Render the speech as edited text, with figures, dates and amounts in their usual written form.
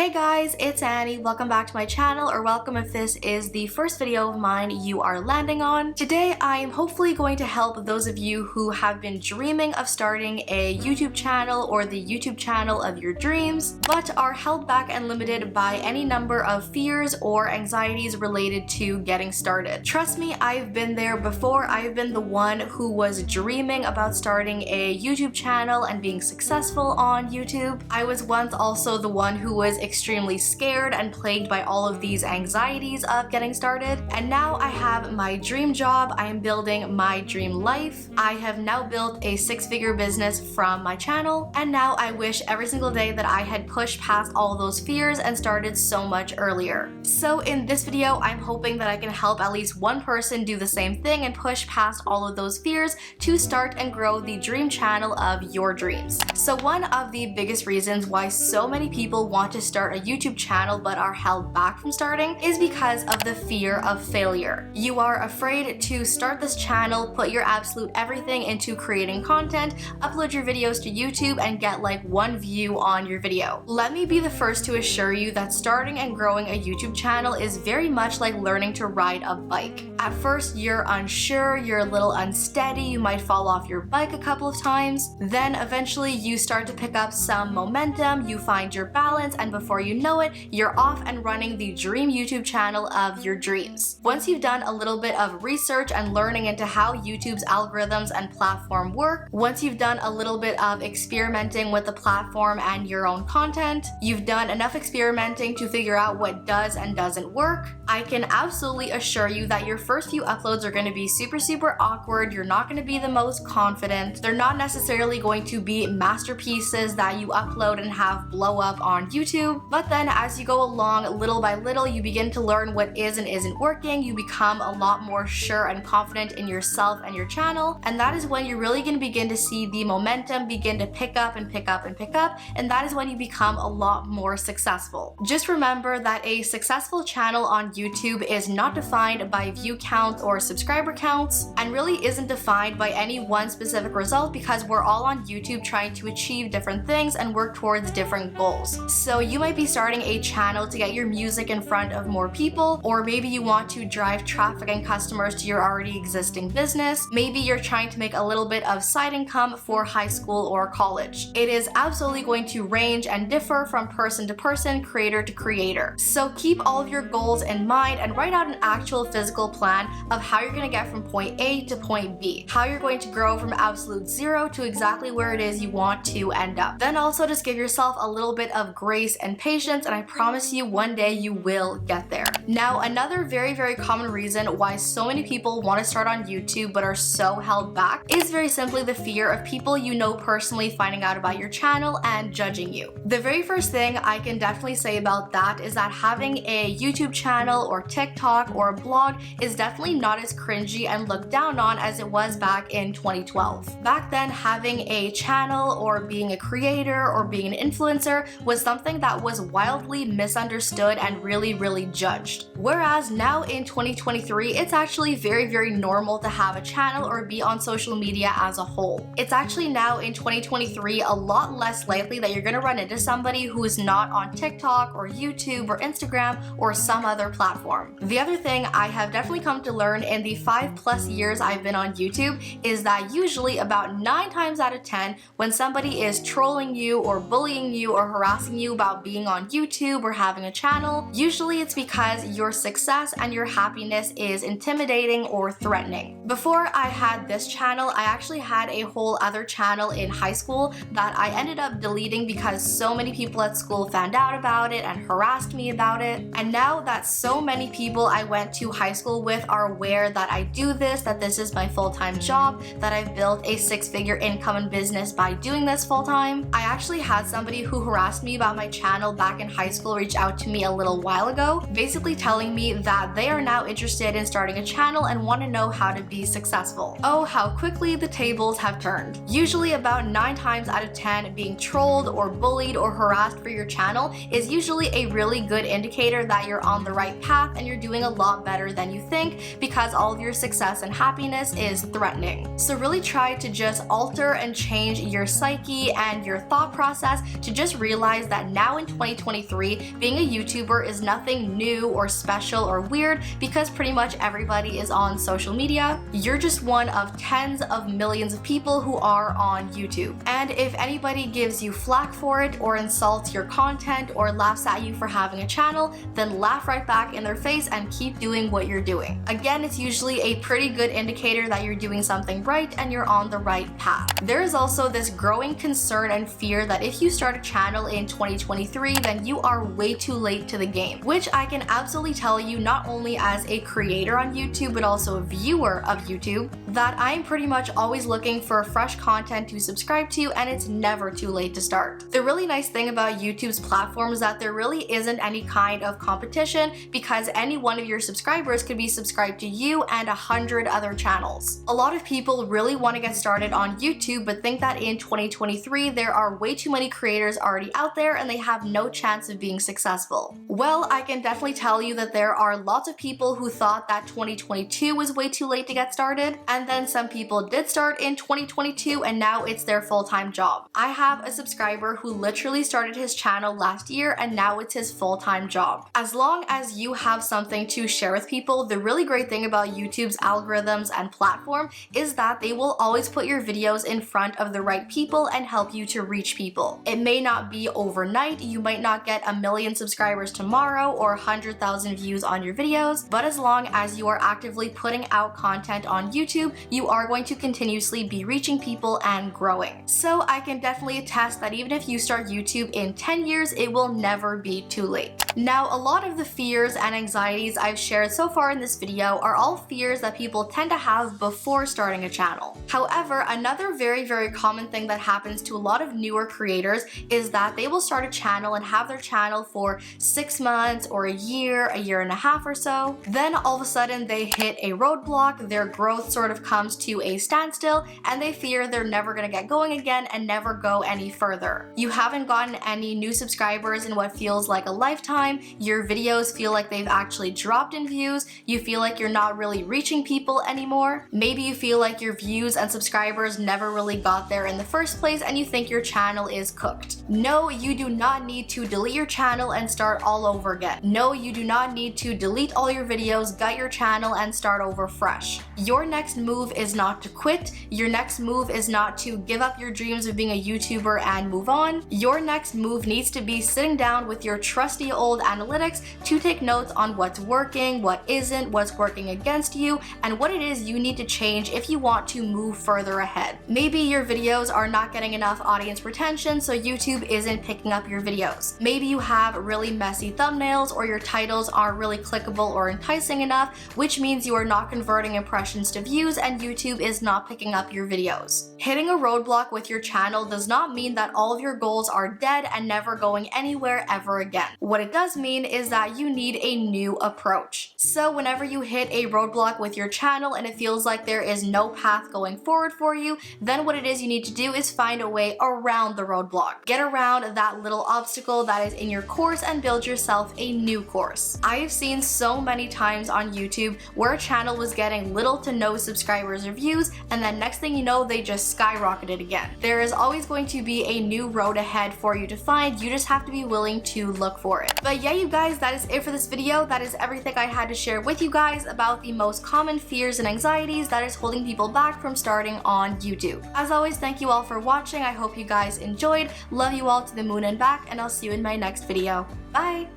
Hey guys, it's Annie. Welcome back to my channel, or welcome if this is the first video of mine you are landing on. Today I am hopefully going to help those of you who have been dreaming of starting a YouTube channel or the YouTube channel of your dreams, but are held back and limited by any number of fears or anxieties related to getting started. Trust me, I've been there before. I've been the one who was dreaming about starting a YouTube channel and being successful on YouTube. I was once also the one who was extremely scared and plagued by all of these anxieties of getting started. And now I have my dream job. I am building my dream life. I have now built a six-figure business from my channel. And now I wish every single day that I had pushed past all those fears and started so much earlier. So in this video, I'm hoping that I can help at least one person do the same thing and push past all of those fears to start and grow the dream channel of your dreams. So one of the biggest reasons why so many people want to start a YouTube channel but are held back from starting is because of the fear of failure. You are afraid to start this channel, put your absolute everything into creating content, upload your videos to YouTube, and get like one view on your video. Let me be the first to assure you that starting and growing a YouTube channel is very much like learning to ride a bike. At first, you're unsure, you're a little unsteady, you might fall off your bike a couple of times. Then eventually you start to pick up some momentum, you find your balance, and before you know it, you're off and running the dream YouTube channel of your dreams. Once you've done a little bit of research and learning into how YouTube's algorithms and platform work, once you've done a little bit of experimenting with the platform and your own content, you've done enough experimenting to figure out what does and doesn't work, I can absolutely assure you that your first few uploads are going to be super awkward. You're not going to be the most confident. They're not necessarily going to be masterpieces that you upload and have blow up on YouTube. But then as you go along, little by little, you begin to learn what is and isn't working. You become a lot more sure and confident in yourself and your channel. And that is when you're really going to begin to see the momentum begin to pick up and pick up and pick up. And that is when you become a lot more successful. Just remember that a successful channel on YouTube is not defined by view count or subscriber counts, and really isn't defined by any one specific result, because we're all on YouTube trying to achieve different things and work towards different goals. So you might be starting a channel to get your music in front of more people, or maybe you want to drive traffic and customers to your already existing business. Maybe you're trying to make a little bit of side income for high school or college. It is absolutely going to range and differ from person to person, creator to creator. So keep all of your goals in mind and write out an actual physical plan of how you're going to get from point A to point B, how you're going to grow from absolute zero to exactly where it is you want to end up. Then also just give yourself a little bit of grace and patience, and I promise you one day you will get there. Now, another very common reason why so many people want to start on YouTube but are so held back is very simply the fear of people you know personally finding out about your channel and judging you. The very first thing I can definitely say about that is that having a YouTube channel or TikTok or a blog is definitely not as cringy and looked down on as it was back in 2012. Back then, having a channel or being a creator or being an influencer was something that was wildly misunderstood and really judged. Whereas now in 2023, it's actually very normal to have a channel or be on social media as a whole. It's actually now in 2023 a lot less likely that you're gonna run into somebody who is not on TikTok or YouTube or Instagram or some other platform. The other thing I have definitely come to learn in the 5+ years I've been on YouTube is that usually about 9 times out of 10, when somebody is trolling you or bullying you or harassing you about being on YouTube or having a channel, usually it's because your success and your happiness is intimidating or threatening. Before I had this channel, I actually had a whole other channel in high school that I ended up deleting because so many people at school found out about it and harassed me about it. And now that so many people I went to high school with are aware that I do this, that this is my full-time job, that I've built a six-figure income and business by doing this full-time. I actually had somebody who harassed me about my channel back in high school reach out to me a little while ago, basically telling me that they are now interested in starting a channel and want to know how to be successful. Oh, how quickly the tables have turned. Usually about 9 times out of 10, being trolled or bullied or harassed for your channel is usually a really good indicator that you're on the right path and you're doing a lot better than you think, because all of your success and happiness is threatening. So really try to just alter and change your psyche and your thought process to just realize that now in 2023, being a YouTuber is nothing new or special or weird because pretty much everybody is on social media. You're just one of tens of millions of people who are on YouTube. And if anybody gives you flack for it or insults your content or laughs at you for having a channel, then laugh right back in their face and keep doing what you're doing. Again, it's usually a pretty good indicator that you're doing something right and you're on the right path. There is also this growing concern and fear that if you start a channel in 2023, then you are way too late to the game, which I can absolutely tell you, not only as a creator on YouTube, but also a viewer of YouTube, that I'm pretty much always looking for fresh content to subscribe to, and it's never too late to start. The really nice thing about YouTube's platform is that there really isn't any kind of competition, because any one of your subscribers could be subscribed to you and 100 other channels. A lot of people really want to get started on YouTube, but think that in 2023 there are way too many creators already out there and they have no chance of being successful. Well, I can definitely tell you that there are lots of people who thought that 2022 was way too late to get started, and then some people did start in 2022 and now it's their full-time job. I have a subscriber who literally started his channel last year and now it's his full-time job. As long as you have something to share with people, the really great thing about YouTube's algorithms and platform is that they will always put your videos in front of the right people and help you to reach people. It may not be overnight, you might not get 1 million subscribers tomorrow or 100,000 views on your videos, but as long as you are actively putting out content on YouTube, you are going to continuously be reaching people and growing. So I can definitely attest that even if you start YouTube in 10 years, it will never be too late. Now, a lot of the fears and anxieties I've shared so far in this video are all fears that people tend to have before starting a channel. However, another very common thing that happens to a lot of newer creators is that they will start a channel and have their channel for 6 months or a year and a half or so. Then all of a sudden they hit a roadblock, their growth sort of comes to a standstill, and they fear they're never gonna get going again and never go any further. You haven't gotten any new subscribers in what feels like a lifetime, your videos feel like they've actually dropped in views, you feel like you're not really reaching people anymore, maybe you feel like your views and subscribers never really got there in the first place and you think your channel is cooked. No, you do not need to delete your channel and start all over again. No, you do not need to delete all your videos, gut your channel, and start over fresh. Your next move is not to quit. Your next move is not to give up your dreams of being a YouTuber and move on. Your next move needs to be sitting down with your trusty old analytics to take notes on what's working, what isn't, what's working against you, and what it is you need to change if you want to move further ahead. Maybe your videos are not getting enough audience retention, so YouTube isn't picking up your videos. Maybe you have really messy thumbnails or your titles aren't really clickable or enticing enough, which means you are not converting impressions to views and YouTube is not picking up your videos. Hitting a roadblock with your channel does not mean that all of your goals are dead and never going anywhere ever again. What it does mean is that you need a new approach. So whenever you hit a roadblock with your channel and it feels like there is no path going forward for you, then what it is you need to do is find a way around the roadblock. Get around that little obstacle that is in your course and build yourself a new course. I have seen so many times on YouTube where a channel was getting little to no subscribers or views, and then next thing you know, they just skyrocketed again. There is always going to be a new road ahead for you to find, you just have to be willing to look for it. But yeah, you guys, that is it for this video. That is everything I had to share with you guys about the most common fears and anxieties that is holding people back from starting on YouTube. As always, thank you all for watching. I hope you guys enjoyed. Love you all to the moon and back, and I'll see you in my next video. Bye!